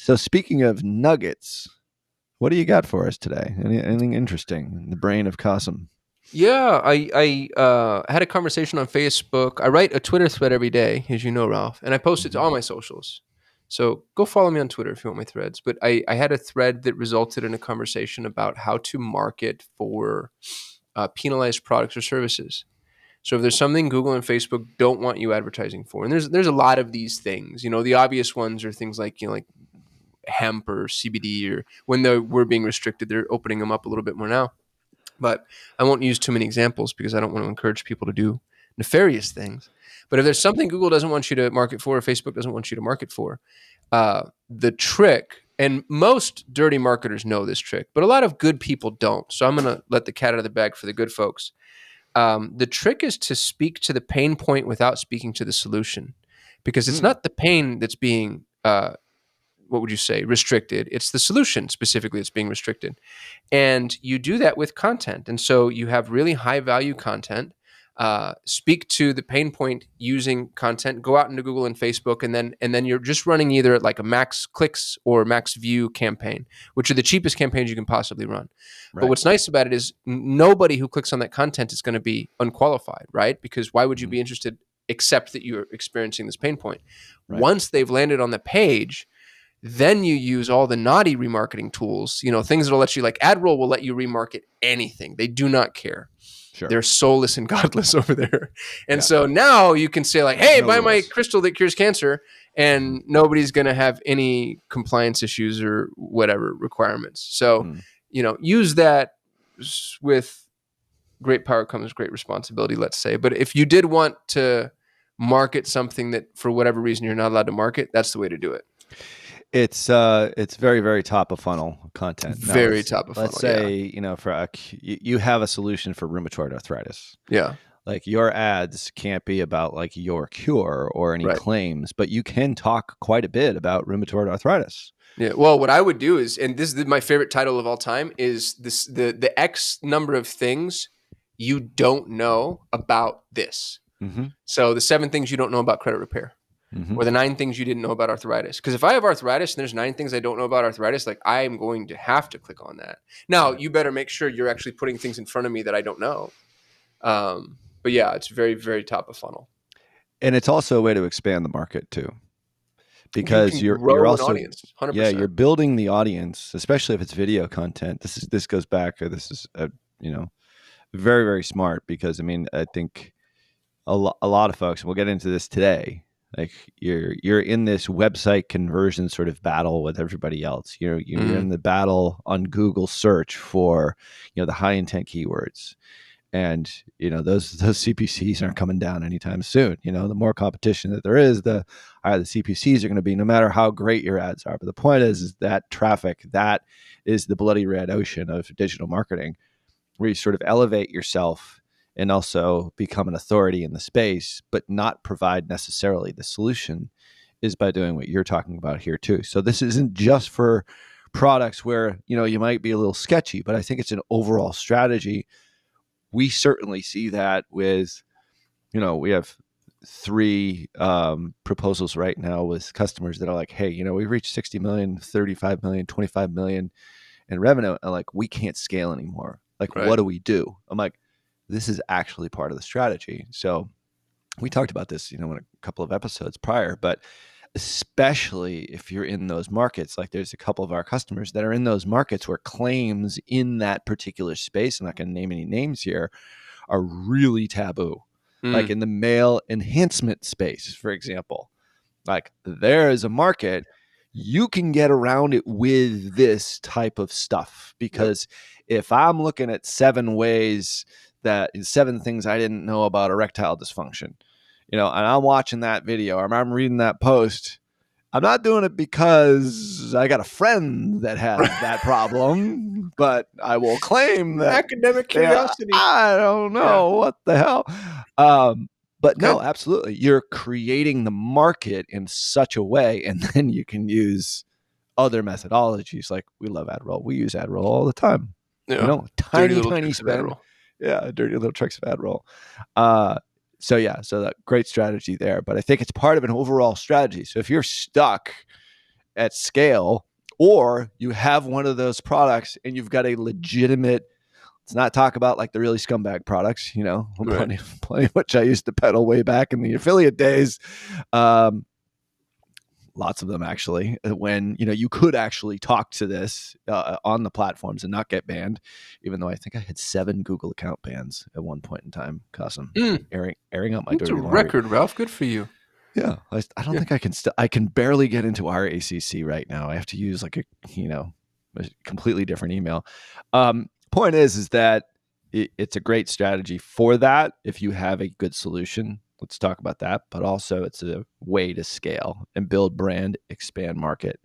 So speaking of nuggets, what do you got for us today? Anything interesting in the brain of Kasim? Yeah, I had a conversation on Facebook. I write a Twitter thread every day, as you know, Ralph, and I post it to Mhm. all my socials. So go follow me on Twitter if you want my threads. But I had a thread that resulted in a conversation about how to market for penalized products or services. So if there's something Google and Facebook don't want you advertising for, and there's a lot of these things. The obvious ones are things like like hemp or CBD, or when they were being restricted, they're opening them up a little bit more now. But I won't use too many examples because I don't want to encourage people to do nefarious things. But if there's something Google doesn't want you to market for, or Facebook doesn't want you to market for, the trick, and most dirty marketers know this trick, but a lot of good people don't. So I'm going to let the cat out of the bag for the good folks. The trick is to speak to the pain point without speaking to the solution, because it's Mm, not the pain that's being what would you say, restricted. It's the solution specifically that's being restricted. And you do that with content. And so you have really high value content. Speak to the pain point using content. Go out into Google and Facebook, and then you're just running either like a max clicks or max view campaign, which are the cheapest campaigns you can possibly run. But right. what's nice about it is nobody who clicks on that content is going to be unqualified, right? Because why would you Mhm. be interested except that you're experiencing this pain point? Right. Once they've landed on the page, then you use all the naughty remarketing tools, things that'll let you, like AdRoll will let you remarket anything. They do not care. Sure. They're soulless and godless over there. And Yeah. so now you can say like, hey, No buy my rules. crystal that cures cancer. Mhm. And nobody's going to have any compliance issues or whatever requirements. So, Mm. use that with great power comes great responsibility, let's say. But if you did want to market something that for whatever reason you're not allowed to market, that's the way to do it. It's very very top of funnel content. Now Very top of let's funnel. Yeah. say for you have a solution for rheumatoid arthritis. Yeah. Like your ads can't be about like your cure or any Right. claims, but you can talk quite a bit about rheumatoid arthritis. Yeah. Well, what I would do is, and this is my favorite title of all time, is this the X number of things you don't know about this. Mm-hmm. So the 7 things you don't know about credit repair, Mm-hmm. or the 9 things you didn't know about arthritis. Because if I have arthritis and there's 9 things I don't know about arthritis, like I am going to have to click on that. Now Right. you better make sure you're actually putting things in front of me that I don't know. But yeah, it's very, very top of funnel. And it's also a way to expand the market too, You because can you're grow an also audience, one hundred yeah, you're percent. building the audience, especially if it's video content. This goes back, or this is you know very very smart, because I mean I think a lot of folks, and we'll get into this today, like you're in this website conversion sort of battle with everybody else. You're Mm, in the battle on Google search for the high intent keywords, and those CPCs aren't coming down anytime soon. The more competition that there is, the higher the CPCs are going to be, no matter how great your ads are. But the point is that traffic, that is the bloody red ocean of digital marketing, where you sort of elevate yourself and also become an authority in the space, but not provide necessarily the solution, is by doing what you're talking about here too. So this isn't just for products where you might be a little sketchy, but I think it's an overall strategy. We certainly see that with we have three proposals right now with customers that are like, hey, we've reached 60 million, 35 million, 25 million in revenue, and like we can't scale anymore. Like, what right. do we do? I'm like, this is actually part of the strategy. So we talked about this in a couple of episodes prior, but especially if you're in those markets, like there's a couple of our customers that are in those markets where claims in that particular space, I'm not going to name any names here, are really taboo. Like Mm, in the male enhancement space, for example, like there is a market, you can get around it with this type of stuff, yep. because if I'm looking at 7 things I didn't know about erectile dysfunction, and I'm watching that video, or I'm reading that post, I'm not doing it because I got a friend that has that problem, but I will claim that, Academic yeah, curiosity. I don't Yeah. know what the hell. But no, Good. absolutely. You're creating the market in such a way, and then you can use other methodologies. Like we love AdRoll. We use AdRoll all the time. Yeah. Dirty Tiny, little tiny tricks of spend. Adderall. Yeah, dirty little tricks of AdRoll. Uh, so that great strategy there. But I think it's part of an overall strategy. So if you're stuck at scale, or you have one of those products and you've got a legitimate, let's not talk about like the really scumbag products, Right. plenty of which I used to peddle way back in the affiliate days. Um, Lots of them actually, when you could actually talk to this on the platforms and not get banned, even though I think I had 7 Google account bans at one point in time. Kasim, Mm, airing out my that's a dirty laundry. record, Ralph. Good for you. Yeah, I don't Yeah. think I can still. I can barely get into our ACC right now. I have to use like a completely different email. Point is that it's a great strategy for that if you have a good solution. Let's talk about that. But also, it's a way to scale and build brand, expand market.